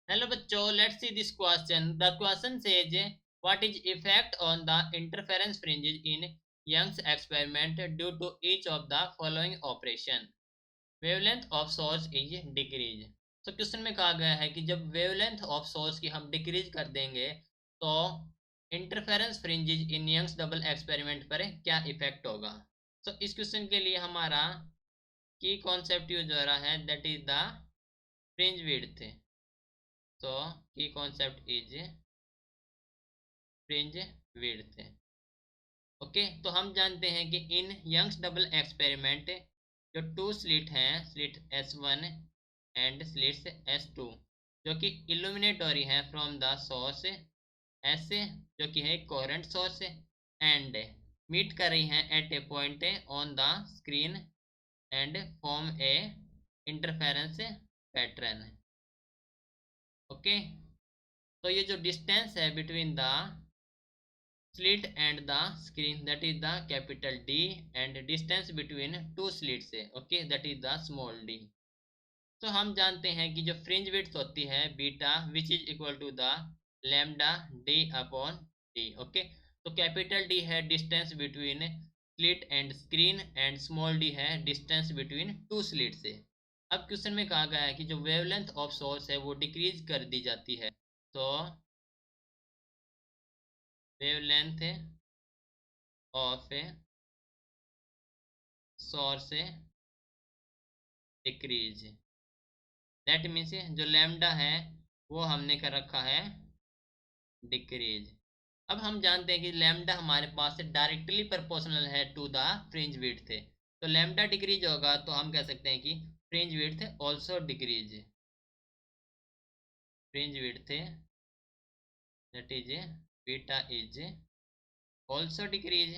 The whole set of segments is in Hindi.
हेलो बच्चों, let's see this question. The question says what is effect on the interference fringes in Young's experiment due to each of the following operation. Wavelength of source is decrease. तो क्वेश्चन में कहा गया है कि जब वेवलेंथ ऑफ सोर्स की हम डिक्रीज कर देंगे तो interference fringes in Young's double experiment पर क्या इफेक्ट होगा. तो इस क्वेश्चन के लिए हमारा की कॉन्सेप्ट यूज हो रहा है, that is the fringe width. तो की concept is fringe width. Okay, तो हम जानते हैं कि इन यंग्स डबल एक्सपेरिमेंट जो टू स्लिट हैं, slit S1 and slits S2, जो कि इल्यूमिनेटरी हैं फ्रॉम द सोर्स एस, जो कि है कोहेरेंट सोर्स, एंड मीट कर रही हैं at a point on the screen and form a interference pattern. Okay, तो ये जो डिस्टेंस है between the slit and the screen, that is the capital D, and distance between two slits है, okay, that is the small d. तो हम जानते हैं कि जो फ्रिंज विड्थ होती है beta which is equal to the lambda D upon D. Okay, तो कैपिटल डी है distance between slit and screen and small D है डिस्टेंस बिटवीन टू स्लिट से. अब क्वेश्चन में कहा गया है कि जो वेवलेंथ ऑफ सोर्स है वो डिक्रीज कर दी जाती है. तो wavelength of source decrease, that means जो लैम्डा है वो हमने कर रखा है डिक्रीज. अब हम जानते हैं कि लैम्डा हमारे पास डायरेक्टली प्रोपोर्शनल है टू द फ्रिंज विड्थ. तो लैम्डा डिक्रीज होगा तो हम कह सकते हैं कि fringe width also decrease. Fringe width that is beta is also decrease,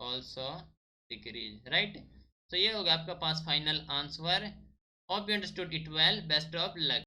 also decrease, right. तो ये होगा आपका पास final answer. Hope you understood it well. Best of luck.